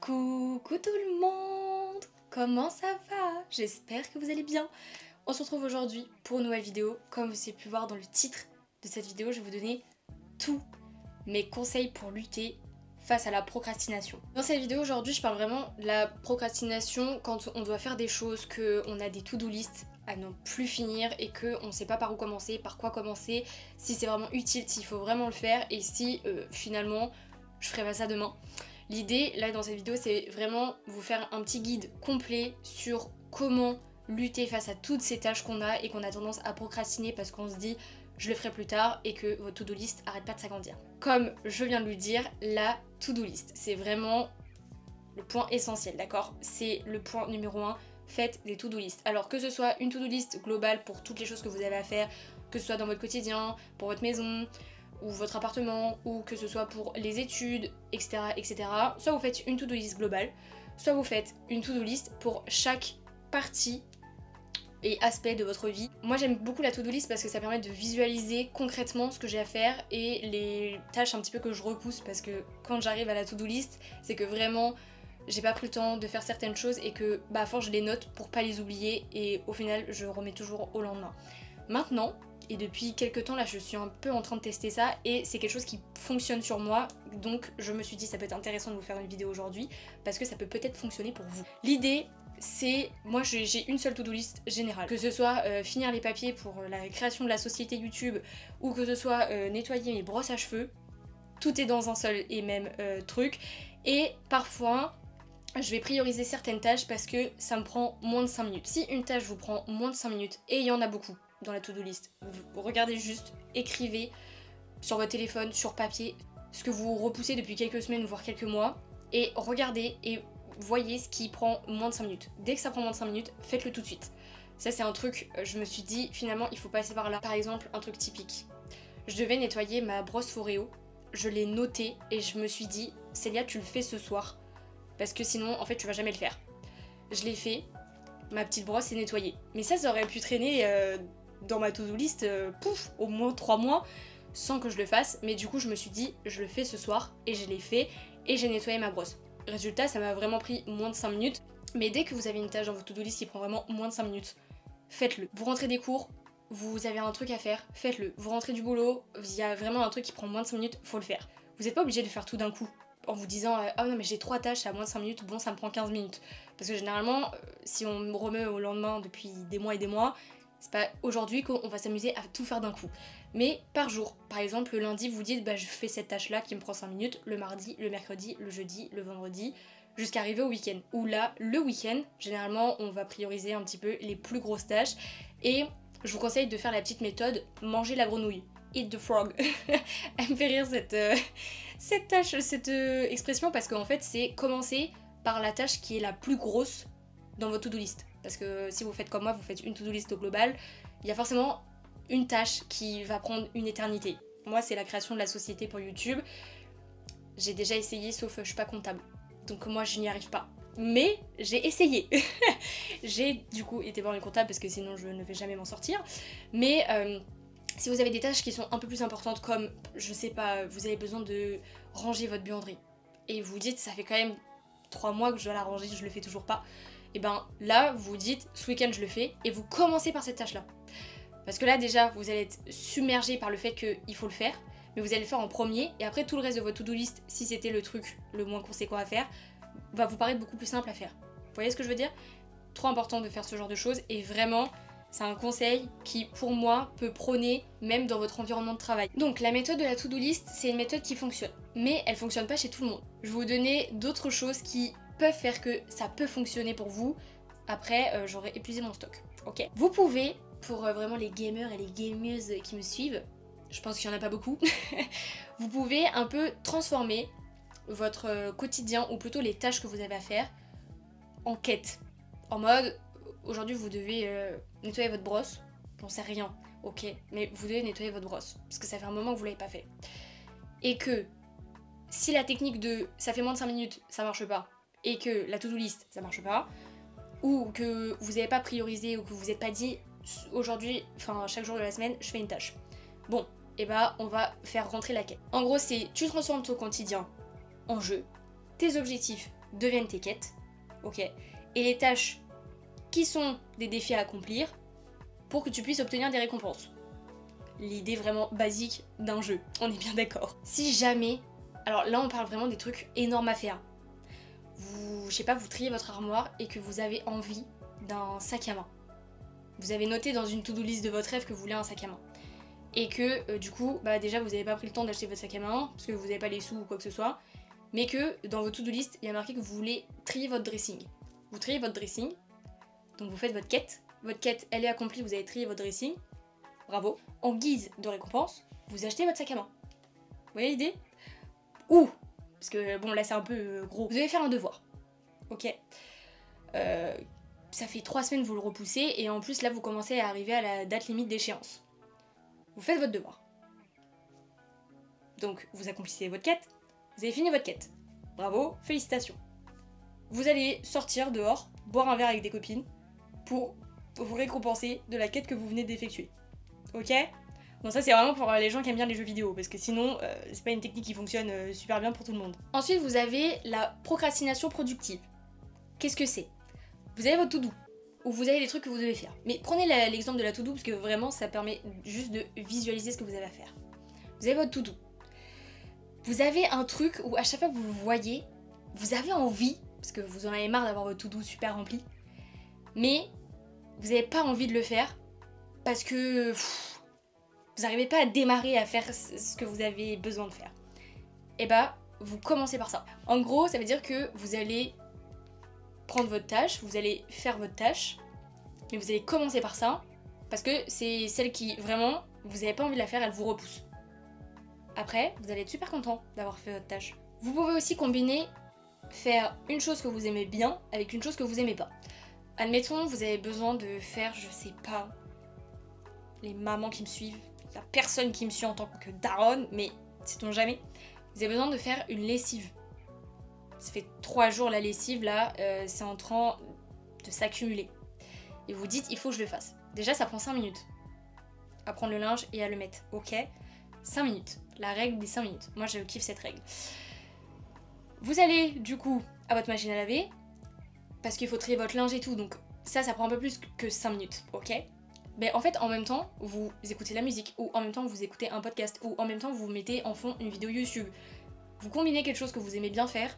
Coucou tout le monde, comment ça va? J'espère que vous allez bien. On se retrouve aujourd'hui pour une nouvelle vidéo. Comme vous avez pu voir dans le titre de cette vidéo, je vais vous donner tous mes conseils pour lutter face à la procrastination. Dans cette vidéo aujourd'hui, je parle vraiment de la procrastination quand on doit faire des choses, qu'on a des to-do list à ne plus finir et qu'on ne sait pas par où commencer, par quoi commencer, si c'est vraiment utile, s'il faut vraiment le faire et si finalement je ferai pas ça demain. L'idée là dans cette vidéo c'est vraiment vous faire un petit guide complet sur comment lutter face à toutes ces tâches qu'on a et qu'on a tendance à procrastiner parce qu'on se dit je le ferai plus tard et que votre to-do list arrête pas de s'agrandir. Comme je viens de le dire, la to-do list c'est vraiment le point essentiel, d'accord? C'est le point numéro 1, faites des to-do list. Alors que ce soit une to-do list globale pour toutes les choses que vous avez à faire, que ce soit dans votre quotidien, pour votre maison, ou votre appartement, ou que ce soit pour les études, etc. etc. Soit vous faites une to-do list globale, soit vous faites une to-do list pour chaque partie et aspect de votre vie. Moi j'aime beaucoup la to-do list parce que ça permet de visualiser concrètement ce que j'ai à faire et les tâches un petit peu que je repousse parce que quand j'arrive à la to-do list, c'est que vraiment j'ai pas pris le temps de faire certaines choses et que bah à force je les note pour pas les oublier et au final je remets toujours au lendemain. Maintenant, et depuis quelques temps là je suis un peu en train de tester ça et c'est quelque chose qui fonctionne sur moi, donc je me suis dit ça peut être intéressant de vous faire une vidéo aujourd'hui parce que ça peut peut-être fonctionner pour vous. L'idée c'est, moi j'ai une seule to-do list générale, que ce soit finir les papiers pour la création de la société YouTube ou que ce soit nettoyer mes brosses à cheveux, tout est dans un seul et même truc et parfois je vais prioriser certaines tâches parce que ça me prend moins de 5 minutes. Si une tâche vous prend moins de 5 minutes, et il y en a beaucoup dans la to-do list, vous regardez juste, écrivez sur votre téléphone, sur papier, ce que vous repoussez depuis quelques semaines voire quelques mois, et regardez et voyez ce qui prend moins de 5 minutes. Dès que ça prend moins de 5 minutes, faites-le tout de suite. Ça c'est un truc, je me suis dit finalement il faut passer par là. Par exemple, un truc typique. Je devais nettoyer ma brosse Foreo, je l'ai noté et je me suis dit, Célia tu le fais ce soir. Parce que sinon, en fait, tu vas jamais le faire. Je l'ai fait, ma petite brosse est nettoyée. Mais ça aurait pu traîner dans ma to-do list, pouf, au moins 3 mois, sans que je le fasse. Mais du coup, je me suis dit, je le fais ce soir, et je l'ai fait, et j'ai nettoyé ma brosse. Résultat, ça m'a vraiment pris moins de 5 minutes. Mais dès que vous avez une tâche dans votre to-do list qui prend vraiment moins de 5 minutes, faites-le. Vous rentrez des cours, vous avez un truc à faire, faites-le. Vous rentrez du boulot, il y a vraiment un truc qui prend moins de 5 minutes, faut le faire. Vous n'êtes pas obligé de faire tout d'un coup. En vous disant ah non mais j'ai 3 tâches à moins de 5 minutes, bon ça me prend 15 minutes. Parce que généralement, si on me remet au lendemain depuis des mois et des mois, c'est pas aujourd'hui qu'on va s'amuser à tout faire d'un coup. Mais par jour, par exemple le lundi vous dites bah je fais cette tâche là qui me prend 5 minutes, le mardi, le mercredi, le jeudi, le vendredi, jusqu'à arriver au week-end. Où là, le week-end, généralement on va prioriser un petit peu les plus grosses tâches. Et je vous conseille de faire la petite méthode manger la grenouille. Eat the frog. Elle me fait rire cette tâche, cette expression parce qu'en fait c'est commencer par la tâche qui est la plus grosse dans votre to-do list. Parce que si vous faites comme moi, vous faites une to-do list au global, il y a forcément une tâche qui va prendre une éternité. Moi c'est la création de la société pour YouTube. J'ai déjà essayé sauf je suis pas comptable. Donc moi je n'y arrive pas. Mais j'ai essayé. J'ai du coup été voir une comptable parce que sinon je ne vais jamais m'en sortir. Mais si vous avez des tâches qui sont un peu plus importantes comme, je sais pas, vous avez besoin de ranger votre buanderie et vous dites ça fait quand même 3 mois que je dois la ranger, je le fais toujours pas, et ben là vous dites ce week-end je le fais et vous commencez par cette tâche là. Parce que là déjà vous allez être submergé par le fait qu'il faut le faire, mais vous allez le faire en premier et après tout le reste de votre to-do list, si c'était le truc le moins conséquent à faire, va vous paraître beaucoup plus simple à faire. Vous voyez ce que je veux dire? Trop important de faire ce genre de choses et vraiment c'est un conseil qui, pour moi, peut prôner même dans votre environnement de travail. Donc, la méthode de la to-do list, c'est une méthode qui fonctionne. Mais elle fonctionne pas chez tout le monde. Je vais vous donner d'autres choses qui peuvent faire que ça peut fonctionner pour vous. Après, j'aurai épuisé mon stock. Ok. Vous pouvez, pour vraiment les gamers et les gameuses qui me suivent, je pense qu'il y en a pas beaucoup, vous pouvez un peu transformer votre quotidien, ou plutôt les tâches que vous avez à faire, en quête. En mode, aujourd'hui vous devez nettoyer votre brosse, j'en sais rien, ok, mais vous devez nettoyer votre brosse, parce que ça fait un moment que vous l'avez pas fait. Et que, si la technique de ça fait moins de 5 minutes, ça marche pas, et que la to-do list, ça marche pas, ou que vous n'avez pas priorisé, ou que vous n'êtes pas dit, aujourd'hui, enfin chaque jour de la semaine, je fais une tâche. Bon, et bah on va faire rentrer la quête. En gros c'est, tu transformes ton quotidien en jeu, tes objectifs deviennent tes quêtes, ok, et les tâches qui sont des défis à accomplir pour que tu puisses obtenir des récompenses. L'idée vraiment basique d'un jeu, on est bien d'accord. Si jamais, alors là on parle vraiment des trucs énormes à faire. Vous, je sais pas, vous triez votre armoire et que vous avez envie d'un sac à main. Vous avez noté dans une to-do list de votre rêve que vous voulez un sac à main. Et que du coup, bah déjà vous n'avez pas pris le temps d'acheter votre sac à main parce que vous n'avez pas les sous ou quoi que ce soit. Mais que dans votre to-do list, il y a marqué que vous voulez trier votre dressing. Vous triez votre dressing, donc vous faites votre quête. Votre quête, elle est accomplie, vous avez trié votre dressing. Bravo. En guise de récompense, vous achetez votre sac à main. Vous voyez l'idée? Ou, parce que bon là c'est un peu gros, vous allez faire un devoir. Ok. Ça fait 3 semaines que vous le repoussez et en plus là vous commencez à arriver à la date limite d'échéance. Vous faites votre devoir. Donc vous accomplissez votre quête, vous avez fini votre quête. Bravo, félicitations. Vous allez sortir dehors, boire un verre avec des copines pour vous récompenser de la quête que vous venez d'effectuer. Ok? Bon ça c'est vraiment pour les gens qui aiment bien les jeux vidéo parce que sinon c'est pas une technique qui fonctionne super bien pour tout le monde. Ensuite vous avez la procrastination productive. Qu'est-ce que c'est? Vous avez votre to-do où vous avez les trucs que vous devez faire. Mais prenez l'exemple de la to-do parce que vraiment ça permet juste de visualiser ce que vous avez à faire. Vous avez votre to-do. Vous avez un truc où à chaque fois que vous le voyez, vous avez envie, parce que vous en avez marre d'avoir votre to-do super rempli, mais vous n'avez pas envie de le faire parce que vous n'arrivez pas à démarrer à faire ce que vous avez besoin de faire. Et bah, vous commencez par ça. En gros, ça veut dire que vous allez prendre votre tâche, vous allez faire votre tâche, mais vous allez commencer par ça, parce que c'est celle qui, vraiment, vous n'avez pas envie de la faire, elle vous repousse. Après, vous allez être super content d'avoir fait votre tâche. Vous pouvez aussi combiner faire une chose que vous aimez bien avec une chose que vous aimez pas. Admettons, vous avez besoin de faire, je sais pas, les mamans qui me suivent, la personne qui me suit en tant que daronne, mais sait-on jamais, vous avez besoin de faire une lessive. Ça fait 3 jours la lessive, là, c'est en train de s'accumuler. Et vous dites, il faut que je le fasse. Déjà, ça prend 5 minutes à prendre le linge et à le mettre, ok? 5 minutes, la règle des 5 minutes. Moi, je kiffe cette règle. Vous allez, du coup, à votre machine à laver, parce qu'il faut trier votre linge et tout, donc ça prend un peu plus que 5 minutes, ok? Mais en fait, en même temps, vous écoutez la musique, ou en même temps, vous écoutez un podcast, ou en même temps, vous mettez en fond une vidéo YouTube. Vous combinez quelque chose que vous aimez bien faire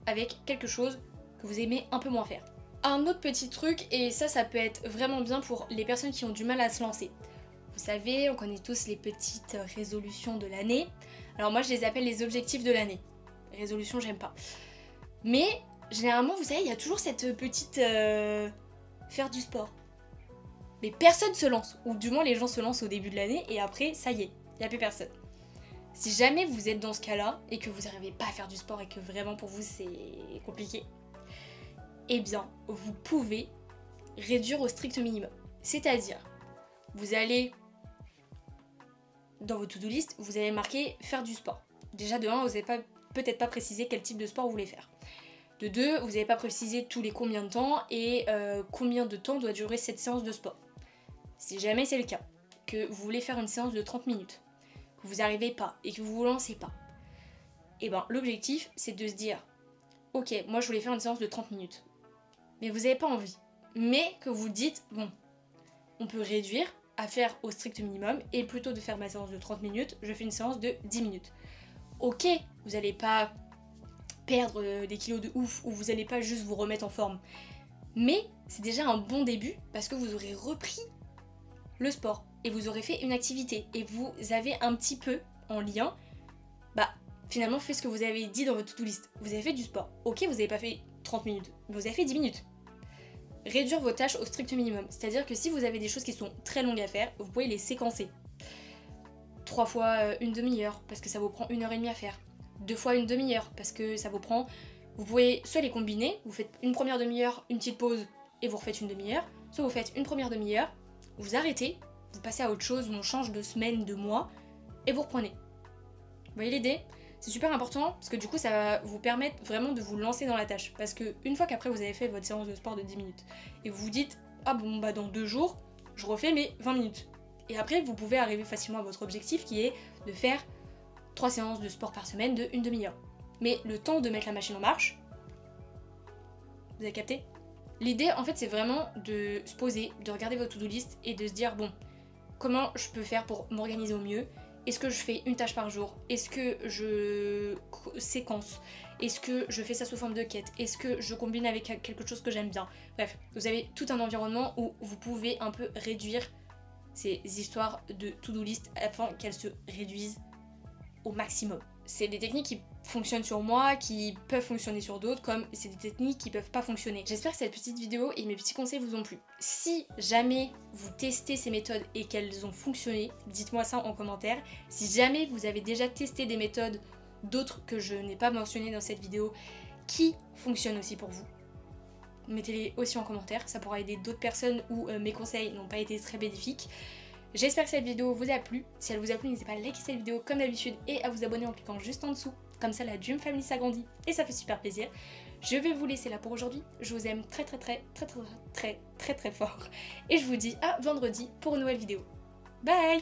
avec quelque chose que vous aimez un peu moins faire. Un autre petit truc, et ça peut être vraiment bien pour les personnes qui ont du mal à se lancer. Vous savez, on connaît tous les petites résolutions de l'année. Alors moi, je les appelle les objectifs de l'année. Résolution, j'aime pas. Mais généralement, vous savez, il y a toujours cette petite... faire du sport. Mais personne se lance, ou du moins les gens se lancent au début de l'année, et après, ça y est, il n'y a plus personne. Si jamais vous êtes dans ce cas-là, et que vous n'arrivez pas à faire du sport, et que vraiment pour vous c'est compliqué, eh bien, vous pouvez réduire au strict minimum. C'est-à-dire, vous allez, dans votre to-do list, vous allez marquer faire du sport. Déjà, de 1, vous n'avez peut-être pas précisé quel type de sport vous voulez faire. De 2, vous n'avez pas précisé tous les combien de temps, et combien de temps doit durer cette séance de sport. Si jamais c'est le cas, que vous voulez faire une séance de 30 minutes, que vous n'arrivez pas et que vous vous lancez pas, et ben l'objectif c'est de se dire ok, moi je voulais faire une séance de 30 minutes, mais vous n'avez pas envie, mais que vous dites bon, on peut réduire à faire au strict minimum et plutôt de faire ma séance de 30 minutes, je fais une séance de 10 minutes. Ok, vous n'allez pas perdre des kilos de ouf ou vous n'allez pas juste vous remettre en forme, mais c'est déjà un bon début parce que vous aurez repris le sport et vous aurez fait une activité et vous avez un petit peu en lien, bah finalement fait ce que vous avez dit dans votre to-do list. Vous avez fait du sport, ok, vous n'avez pas fait 30 minutes, vous avez fait 10 minutes. Réduire vos tâches au strict minimum, c'est-à-dire que si vous avez des choses qui sont très longues à faire, vous pouvez les séquencer. 3 fois une demi-heure parce que ça vous prend 1h30 à faire. 2 fois une demi-heure parce que ça vous prend... Vous pouvez soit les combiner, vous faites une première demi-heure, une petite pause et vous refaites une demi-heure, soit vous faites une première demi-heure, vous arrêtez, vous passez à autre chose, on change de semaine, de mois, et vous reprenez. Vous voyez l'idée? C'est super important, parce que du coup ça va vous permettre vraiment de vous lancer dans la tâche. Parce que une fois qu'après vous avez fait votre séance de sport de 10 minutes, et vous vous dites, ah bon bah dans 2 jours, je refais mes 20 minutes. Et après vous pouvez arriver facilement à votre objectif qui est de faire 3 séances de sport par semaine de une demi-heure. Mais le temps de mettre la machine en marche, Vous avez capté? L'idée en fait c'est vraiment de se poser, de regarder votre to-do list et de se dire bon, comment je peux faire pour m'organiser au mieux? Est-ce que je fais une tâche par jour? Est-ce que je séquence? Est-ce que je fais ça sous forme de quête? Est-ce que je combine avec quelque chose que j'aime bien? Bref, vous avez tout un environnement où vous pouvez un peu réduire ces histoires de to-do list afin qu'elles se réduisent au maximum. C'est des techniques qui fonctionnent sur moi, qui peuvent fonctionner sur d'autres, comme c'est des techniques qui peuvent pas fonctionner. J'espère que cette petite vidéo et mes petits conseils vous ont plu. Si jamais vous testez ces méthodes et qu'elles ont fonctionné, dites-moi ça en commentaire. Si jamais vous avez déjà testé des méthodes d'autres que je n'ai pas mentionnées dans cette vidéo, qui fonctionnent aussi pour vous, mettez-les aussi en commentaire, ça pourra aider d'autres personnes où mes conseils n'ont pas été très bénéfiques. J'espère que cette vidéo vous a plu. Si elle vous a plu, n'hésitez pas à liker cette vidéo comme d'habitude et à vous abonner en cliquant juste en dessous. Comme ça, la Dream Family s'agrandit et ça fait super plaisir. Je vais vous laisser là pour aujourd'hui. Je vous aime très fort. Et je vous dis à vendredi pour une nouvelle vidéo. Bye!